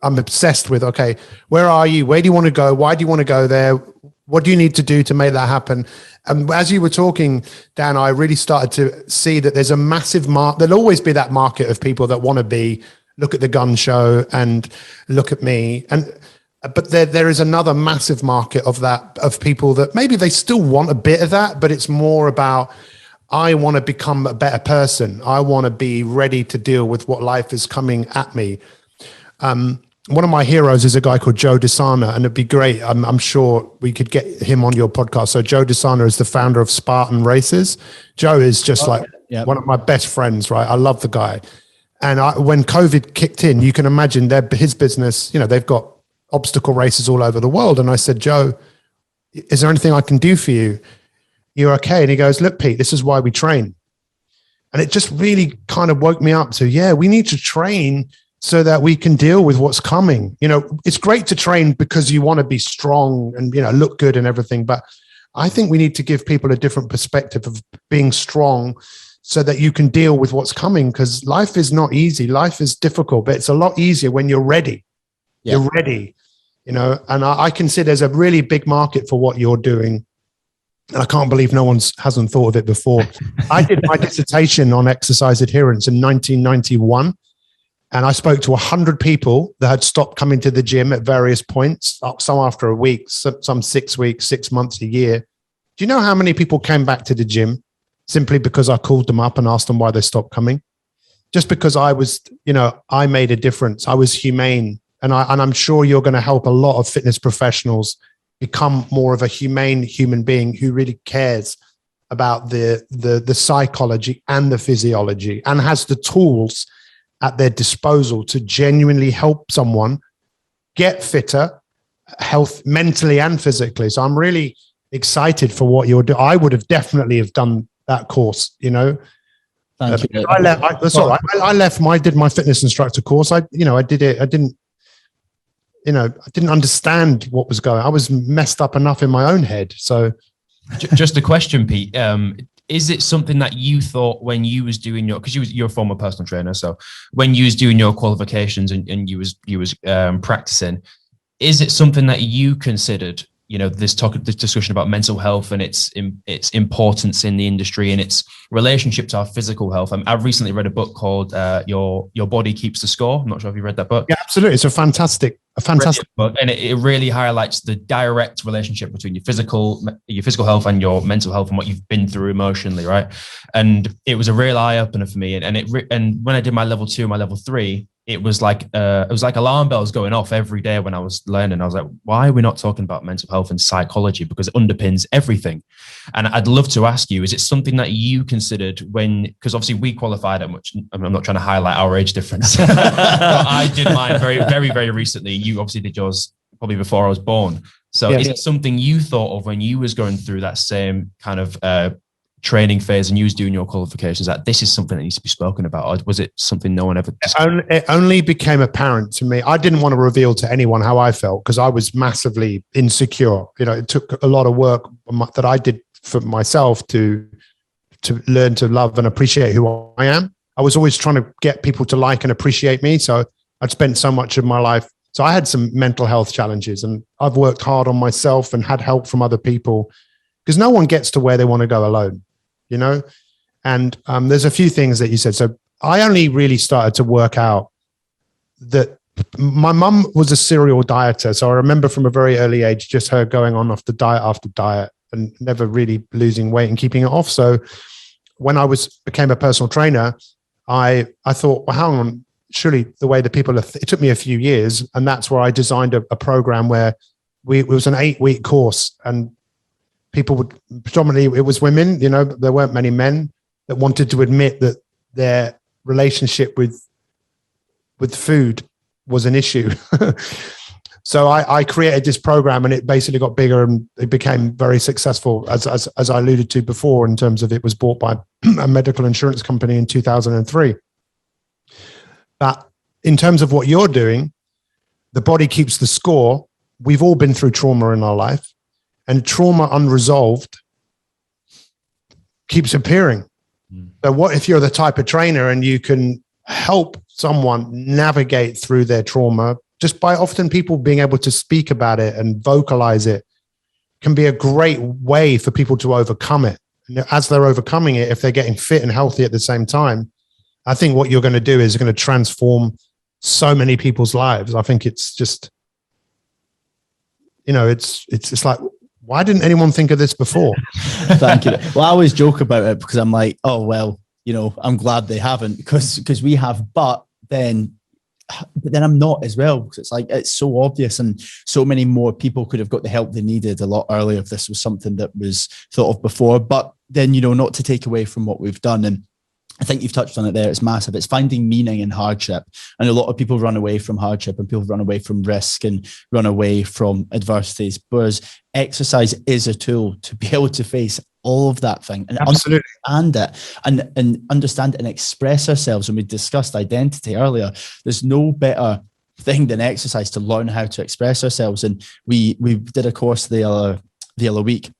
I'm obsessed with, okay, where are you? Where do you want to go? Why do you want to go there? What do you need to do to make that happen? And as you were talking, Dan, I really started to see that there's a massive there'll always be that market of people that want to look at the gun show and look at me. But there is another massive market of people that maybe they still want a bit of that, but it's more about, I want to become a better person. I want to be ready to deal with what life is coming at me. One of my heroes is a guy called Joe Disarmer, and it'd be great. I'm sure we could get him on your podcast. So Joe Disarmer is the founder of Spartan Races. Joe is just one of my best friends, right? I love the guy. And when COVID kicked in, you can imagine his business, they've got obstacle races all over the world. And I said, Joe, is there anything I can do for you? You're okay. And he goes, look, Pete, this is why we train. And it just really kind of woke me up to, we need to train so that we can deal with what's coming. It's great to train because you want to be strong and, look good and everything. But I think we need to give people a different perspective of being strong so that you can deal with what's coming, because life is not easy. Life is difficult, but it's a lot easier when you're ready. Yeah. You're ready, and I can see there's a really big market for what you're doing. And I can't believe no one hasn't thought of it before. I did my dissertation on exercise adherence in 1991. And I spoke to 100 people that had stopped coming to the gym at various points, some after a week, some 6 weeks, 6 months, a year. Do you know how many people came back to the gym simply because I called them up and asked them why they stopped coming? Just because I was, I made a difference. I was humane. And I'm sure you're going to help a lot of fitness professionals become more of a humane human being who really cares about the psychology and the physiology and has the tools at their disposal to genuinely help someone get fitter, health mentally and physically. So I'm really excited for what you're doing. I would have definitely have done that course, Thank you. That's all right. I did my fitness instructor course. I did it. I didn't understand what was going on. I was messed up enough in my own head. So just a question, Pete. Is it something that you thought when you was doing because you're a former personal trainer, so when you was doing your qualifications and you was practicing, is it something that you considered, this discussion about mental health and its importance in the industry and its relationship to our physical health? I've recently read a book called Your Body Keeps the Score. I'm not sure if you read that book. Yeah, absolutely. It's a fantastic book, and it really highlights the direct relationship between your physical health and your mental health and what you've been through emotionally, right? And it was a real eye opener for me. And when I did my level 2 and my level 3, it was like alarm bells going off every day when I was learning. I was like, why are we not talking about mental health and psychology? Because it underpins everything. And I'd love to ask you, is it something that you considered because obviously we qualified at much, I'm not trying to highlight our age difference, but I did mine very, very, very recently. You obviously did yours probably before I was born. So is it something you thought of when you was going through that same kind of training phase and you was doing your qualifications, that this is something that needs to be spoken about? Or was it something no one ever It only became apparent to me. I didn't want to reveal to anyone how I felt because I was massively insecure. It took a lot of work that I did for myself to learn to love and appreciate who I am. I was always trying to get people to like and appreciate me. So I'd spent so much of my life. So I had some mental health challenges, and I've worked hard on myself and had help from other people because no one gets to where they want to go alone. And there's a few things that you said. So I only really started to work out that my mum was a serial dieter. So I remember from a very early age, just her going on after diet and never really losing weight and keeping it off. So when I became a personal trainer, I thought, well, hang on, surely the way that people it took me a few years. And that's where I designed a program where it was an 8-week course, and people would predominantly, it was women, there weren't many men that wanted to admit that their relationship with food was an issue. So I created this program, and it basically got bigger and it became very successful, as I alluded to before, in terms of it was bought by a medical insurance company in 2003. But in terms of what you're doing, the body keeps the score. We've all been through trauma in our life. And trauma unresolved keeps appearing. So what if you're the type of trainer and you can help someone navigate through their trauma just by often people being able to speak about it and vocalize it? can be a great way for people to overcome it. And as they're overcoming it, if they're getting fit and healthy at the same time, I think what you're going to do is going to transform so many people's lives. I think it's just, it's like, why didn't anyone think of this before? Thank you. Well, I always joke about it because I'm like, oh, well, I'm glad they haven't because we have, but then I'm not as well, because it's like, it's so obvious, and so many more people could have got the help they needed a lot earlier if this was something that was thought of before. But then, not to take away from what we've done. And I think you've touched on it there. It's massive. It's finding meaning in hardship. And a lot of people run away from hardship, and people run away from risk and run away from adversities. Whereas exercise is a tool to be able to face all of that thing and absolutely understand it and understand it and express ourselves. And we discussed identity earlier. There's no better thing than exercise to learn how to express ourselves. And we did a course the other week.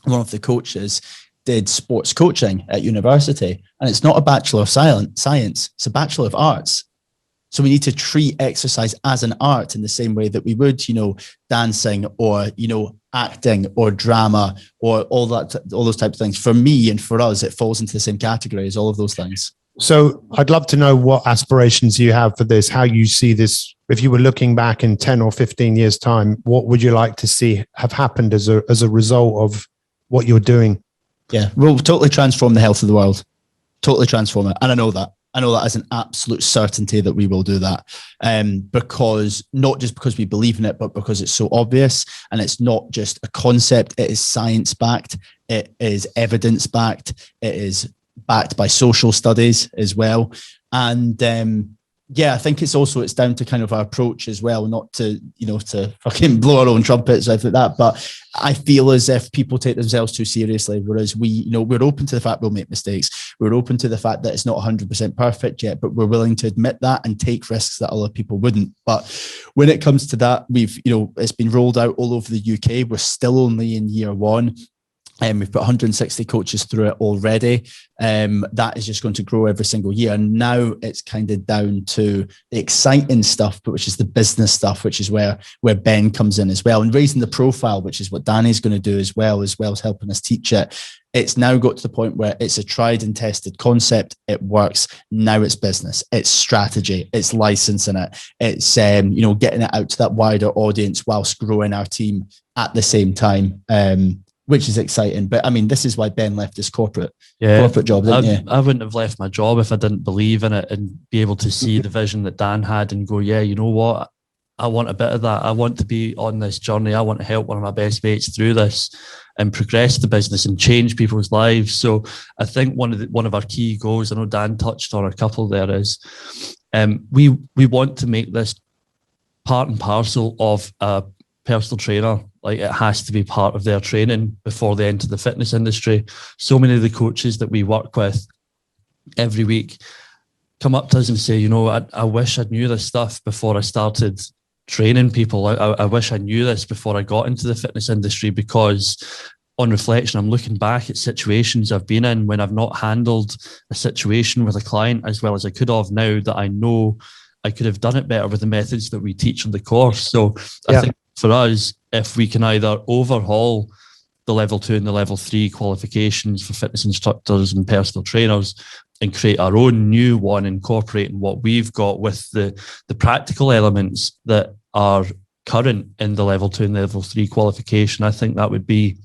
One of the coaches did sports coaching at university, and it's not a Bachelor of Science, it's a Bachelor of Arts. So we need to treat exercise as an art in the same way that we would, dancing or, acting or drama or all those types of things. For me and for us, it falls into the same category as all of those things. So I'd love to know what aspirations you have for this, how you see this. If you were looking back in 10 or 15 years' time, what would you like to see have happened as a result of what you're doing? Yeah, we'll totally transform the health of the world. Totally transform it. And I know that as an absolute certainty that we will do that. Because not just because we believe in it, but because it's so obvious, and it's not just a concept. It is science backed. It is evidence backed. It is backed by social studies as well. And I think it's down to kind of our approach as well, not to, to fucking blow our own trumpets or anything like that. But I feel as if people take themselves too seriously, whereas we're open to the fact we'll make mistakes. We're open to the fact that it's not 100% perfect yet, but we're willing to admit that and take risks that other people wouldn't. But when it comes to that, it's been rolled out all over the UK. We're still only in year one. We've put 160 coaches through it already. That is just going to grow every single year. And now it's kind of down to the exciting stuff, but which is the business stuff, which is where Ben comes in as well. And raising the profile, which is what Danny's going to do as well as helping us teach it. It's now got to the point where it's a tried and tested concept. It works. Now it's business. It's strategy. It's licensing it. It's, getting it out to that wider audience whilst growing our team at the same time. Which is exciting. But I mean, this is why Ben left his corporate job, didn't you? I wouldn't have left my job if I didn't believe in it and be able to see the vision that Dan had and go, yeah, you know what? I want a bit of that. I want to be on this journey. I want to help one of my best mates through this and progress the business and change people's lives. So I think one of our key goals, I know Dan touched on a couple there, is we want to make this part and parcel of a personal trainer. Like, it has to be part of their training before they enter the fitness industry. So many of the coaches that we work with every week come up to us and say, I wish I knew this stuff before I started training people. I wish I knew this before I got into the fitness industry, because on reflection, I'm looking back at situations I've been in when I've not handled a situation with a client as well as I could have, now that I know I could have done it better with the methods that we teach on the course. So I think for us, if we can either overhaul the level 2 and the level 3 qualifications for fitness instructors and personal trainers and create our own new one, incorporating what we've got with the practical elements that are current in the level 2 and level 3 qualification, I think that would be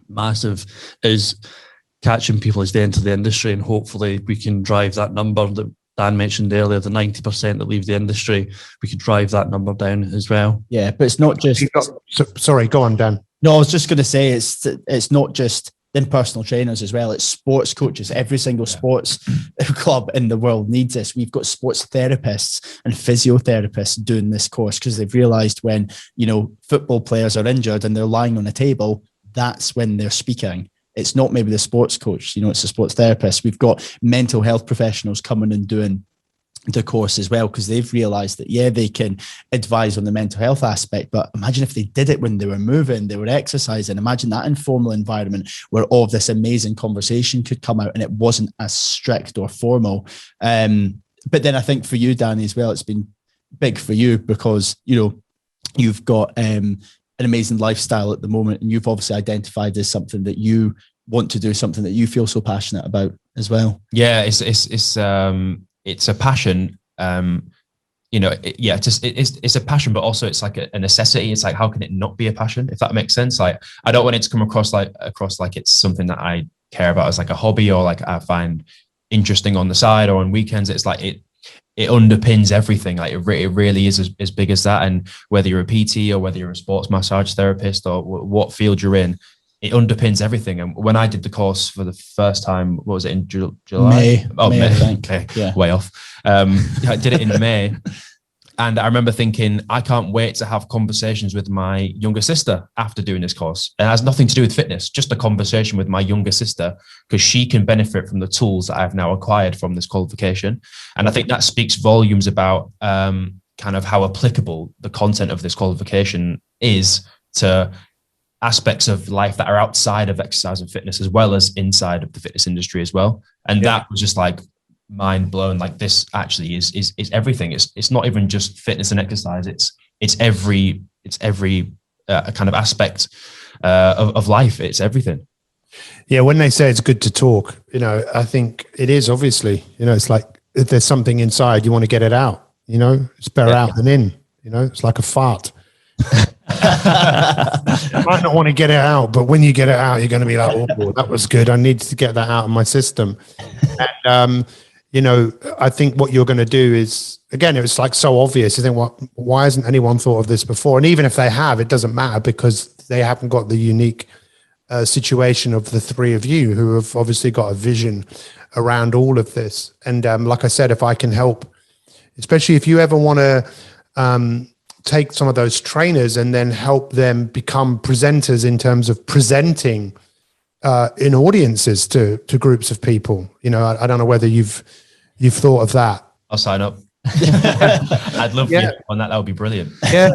massive, is catching people as they enter the industry. And hopefully we can drive that number that Dan mentioned earlier, the 90% that leave the industry, we could drive that number down as well. Yeah, but it's not just... Sorry, go on, Dan. No, I was just going to say it's not just then personal trainers as well. It's sports coaches. Every single sports club in the world needs this. We've got sports therapists and physiotherapists doing this course because they've realized when, football players are injured and they're lying on a table, that's when they're speaking. It's not maybe the sports coach, it's a sports therapist. We've got mental health professionals coming and doing the course as well, because they've realized that, they can advise on the mental health aspect, but imagine if they did it when they were moving, they were exercising. Imagine that informal environment where all of this amazing conversation could come out and it wasn't as strict or formal. But then I think for you, Danny, as well, it's been big for you because, you've got an amazing lifestyle at the moment, and you've obviously identified as something that you want to do, something that you feel so passionate about as well. Yeah, it's a passion. It's a passion, but also it's like a necessity. It's like, how can it not be a passion, if that makes sense? Like, I don't want it to come across like it's something that I care about as like a hobby, or like I find interesting on the side or on weekends. It's like it underpins everything. Like it really is as big as that. And whether you're a PT or whether you're a sports massage therapist or what field you're in, it underpins everything. And when I did the course for the first time, what was it, in July? May. May. I think. Okay, yeah. Way off. I did it in May. And I remember thinking, I can't wait to have conversations with my younger sister after doing this course. It has nothing to do with fitness, just a conversation with my younger sister, because she can benefit from the tools that I've now acquired from this qualification. And I think that speaks volumes about kind of how applicable the content of this qualification is to aspects of life that are outside of exercise and fitness, as well as inside of the fitness industry as well. And that was just like mind blown. Like, this actually is everything. It's not even just fitness and exercise. It's every kind of aspect of life. It's everything. Yeah. When they say it's good to talk, I think it is, obviously, it's like, if there's something inside, you want to get it out, it's better out than in, it's like a fart. You might not want to get it out, but when you get it out, you're going to be like, oh, that was good. I need to get that out of my system. And, I think what you're going to do is, again, it was like so obvious. You think, why hasn't anyone thought of this before? And even if they have, it doesn't matter, because they haven't got the unique situation of the three of you, who have obviously got a vision around all of this. And like I said, if I can help, especially if you ever want to take some of those trainers and then help them become presenters in terms of presenting in audiences to groups of people. I don't know whether you've thought of that. I'll sign up. I'd love to get on that. That would be brilliant. Yeah,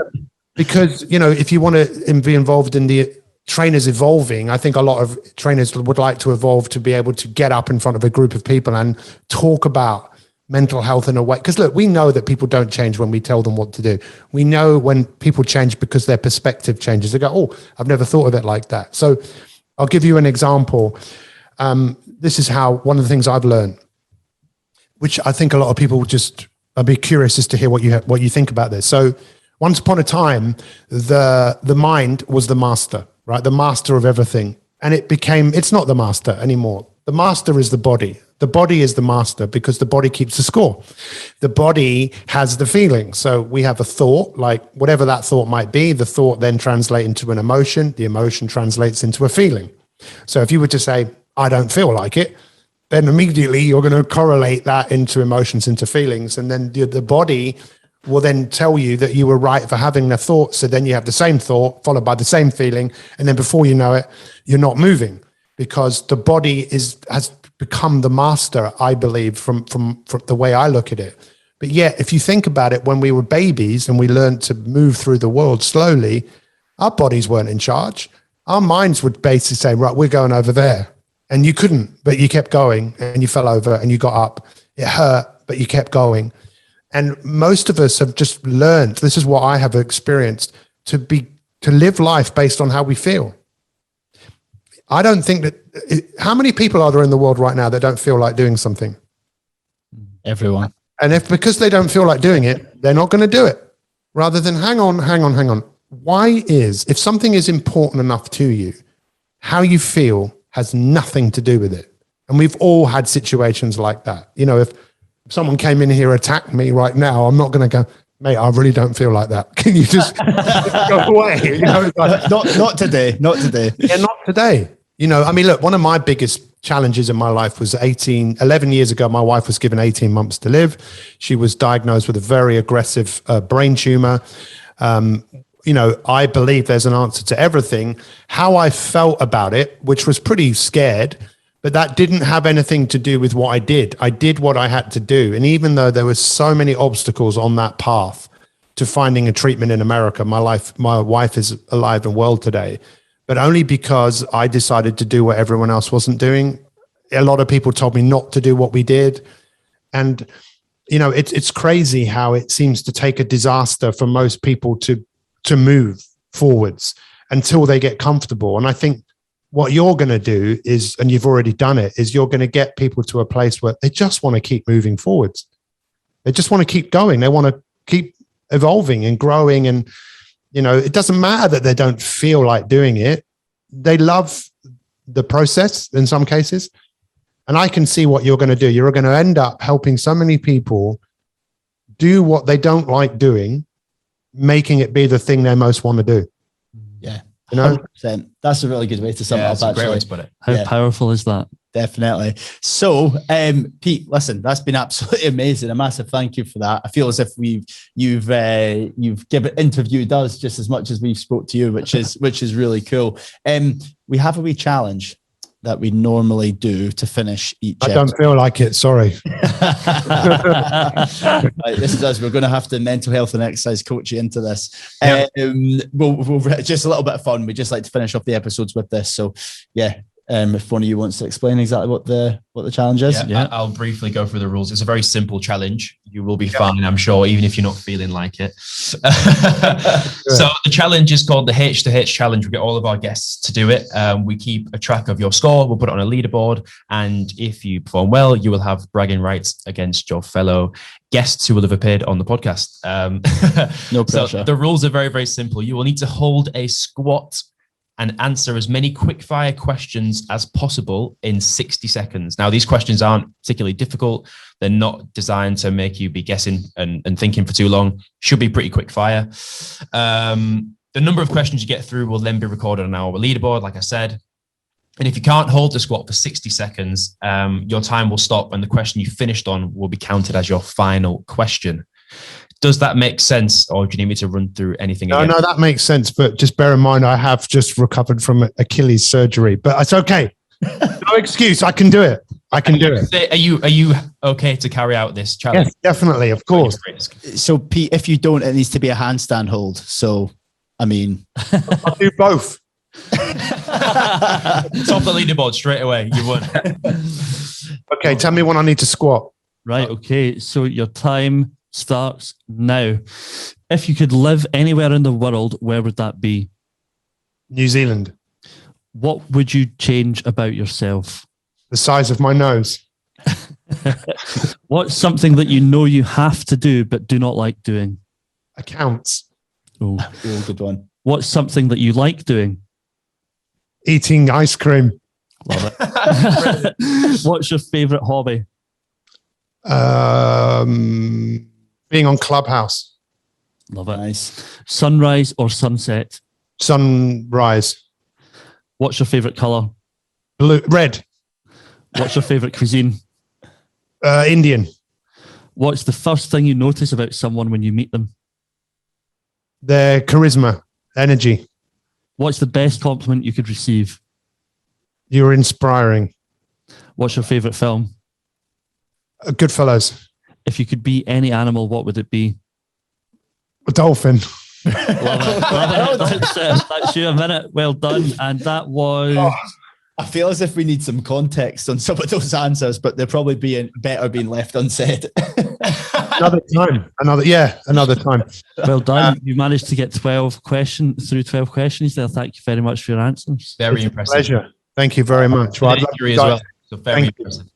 because, if you want to be involved in the trainers evolving, I think a lot of trainers would like to evolve to be able to get up in front of a group of people and talk about mental health in a way. Because look, we know that people don't change when we tell them what to do. We know when people change because their perspective changes. They go, oh, I've never thought of it like that. So I'll give you an example. This is how one of the things I've learned, which I think a lot of people I'd be curious as to hear what you think about this. So once upon a time, the mind was the master, right? The master of everything. And it's not the master anymore. The master is the body. The body is the master because the body keeps the score. The body has the feeling. So we have a thought, like whatever that thought might be, the thought then translates into an emotion. The emotion translates into a feeling. So if you were to say, I don't feel like it, then immediately you're going to correlate that into emotions, into feelings. And then the body will then tell you that you were right for having the thought. So then you have the same thought followed by the same feeling. And then before you know it, you're not moving, because the body has become the master, I believe, from the way I look at it. But yet, if you think about it, when we were babies and we learned to move through the world slowly, our bodies weren't in charge. Our minds would basically say, right, we're going over there. And you couldn't, but you kept going, and you fell over and you got up. It hurt, but you kept going. And most of us have just learned, this is what I have experienced, to live life based on how we feel. I don't think how many people are there in the world right now that don't feel like doing something? Everyone. And because they don't feel like doing it, they're not going to do it. Rather than hang on. Why if something is important enough to you, how you feel has nothing to do with it. And we've all had situations like that. If someone came in here, attacked me right now, I'm not going to go, mate, I really don't feel like that. Can you just go away? Like, not today. Yeah, not today. Look, one of my biggest challenges in my life was 11 years ago, my wife was given 18 months to live. She was diagnosed with a very aggressive brain tumor. I believe there's an answer to everything. How I felt about it, which was pretty scared, but that didn't have anything to do with what I did. I did what I had to do. And even though there were so many obstacles on that path to finding a treatment in America, my wife is alive and well today, but only because I decided to do what everyone else wasn't doing. A lot of people told me not to do what we did. And, it's crazy how it seems to take a disaster for most people to move. forwards until they get comfortable. And I think what you're going to do is, and you've already done it, is you're going to get people to a place where they just want to keep moving forwards. They just want to keep going. They want to keep evolving and growing. And, it doesn't matter that they don't feel like doing it. They love the process in some cases. And I can see what you're going to do. You're going to end up helping so many people do what they don't like doing, making it be the thing they most want to do. Yeah. 100%. That's a really good way to sum it up. That's a great way to put it. How powerful is that? Definitely. So, Pete, listen, that's been absolutely amazing. A massive thank you for that. I feel as if you've interviewed us just as much as we've spoke to you, which is really cool. We have a wee challenge that we normally do to finish each episode. I don't feel like it, sorry. Right, this is us. We're going to have to mental health and exercise coach you into this. Yep. We'll just a little bit of fun. We just like to finish off the episodes with this. So yeah, if one of you wants to explain exactly what the challenge is. Yeah. I'll briefly go through the rules. It's a very simple challenge. You will be fine, I'm sure, even if you're not feeling like it. So the challenge is called the H to H challenge. We get all of our guests to do it. We keep a track of your score. We'll put it on a leaderboard. And if you perform well, you will have bragging rights against your fellow guests who will have appeared on the podcast. No pressure. So the rules are very, very simple. You will need to hold a squat and answer as many quickfire questions as possible in 60 seconds. Now, these questions aren't particularly difficult. They're not designed to make you be guessing and thinking for too long. Should be pretty quick fire. The number of questions you get through will then be recorded on our leaderboard, like I said. And if you can't hold the squat for 60 seconds, your time will stop and the question you finished on will be counted as your final question. Does that make sense, or do you need me to run through anything again? No, that makes sense. But just bear in mind, I have just recovered from Achilles surgery, but it's okay. No excuse. I can do it. Are you okay to carry out this challenge? Yes, definitely, of course. So Pete, if you don't, it needs to be a handstand hold. So, I mean, I'll do both. It's off the leaderboard straight away. You won. Okay, tell me when I need to squat. Right. Okay. So your time starts now. If you could live anywhere in the world, where would that be? New Zealand. What would you change about yourself? The size of my nose. What's something that you know you have to do but do not like doing? Accounts. Oh, good one. What's something that you like doing? Eating ice cream. Love it. What's your favorite hobby? Being on Clubhouse. Love it. Nice. Sunrise or sunset? Sunrise. What's your favorite color? Blue, red. What's your favorite cuisine? Indian. What's the first thing you notice about someone when you meet them? Their charisma, energy. What's the best compliment you could receive? You're inspiring. What's your favorite film? Goodfellas. If you could be any animal, what would it be? A dolphin. Love it. That's you. A minute. Well done. And that was... Oh, I feel as if we need some context on some of those answers, but they're probably better being left unsaid. Another time. Another time. Well done. You managed to get 12 questions there. Thank you very much for your answers. Very impressive. Pleasure. Thank you very much. Well, I'd love you guys, so very impressive.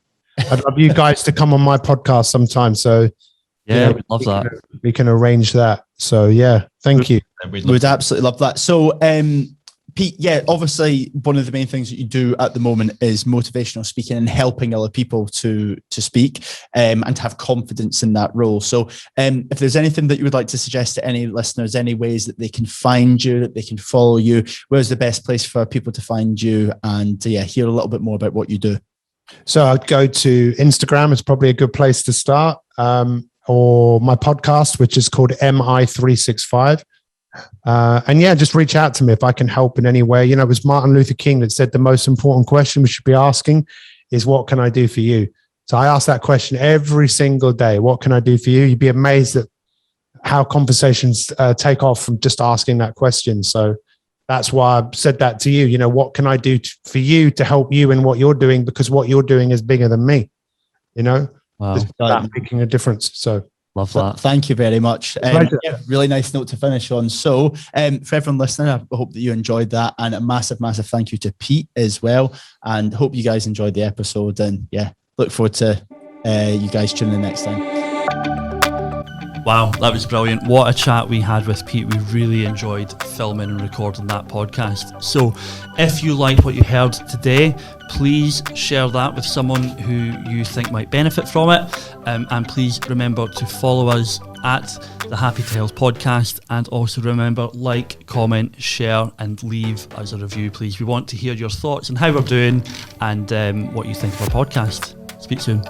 I'd love you guys to come on my podcast sometime. So yeah, we'd love that. We can arrange that. So yeah, thank you. We'd absolutely love that. So Pete, yeah, obviously one of the main things that you do at the moment is motivational speaking and helping other people to speak and to have confidence in that role. So if there's anything that you would like to suggest to any listeners, any ways that they can find you, that they can follow you, where's the best place for people to find you and hear a little bit more about what you do? So I'd go to Instagram. It's probably a good place to start. Or my podcast, which is called MI365. And yeah, just reach out to me if I can help in any way. It was Martin Luther King that said the most important question we should be asking is, what can I do for you? So I ask that question every single day. What can I do for you? You'd be amazed at how conversations take off from just asking that question. So that's why I said that to you. What can I do for you to help you in what you're doing? Because what you're doing is bigger than me. Wow. It's about making a difference. So Love that. Thank you very much. Pleasure. Really nice note to finish on. So for everyone listening, I hope that you enjoyed that. And a massive, massive thank you to Pete as well. And hope you guys enjoyed the episode. And look forward to you guys tuning in next time. Wow, that was brilliant. What a chat we had with Pete. We really enjoyed filming and recording that podcast. So if you liked what you heard today, please share that with someone who you think might benefit from it. And please remember to follow us at the Happy to Health podcast. And also remember, like, comment, share, and leave us a review, please. We want to hear your thoughts on how we're doing and what you think of our podcast. Speak soon.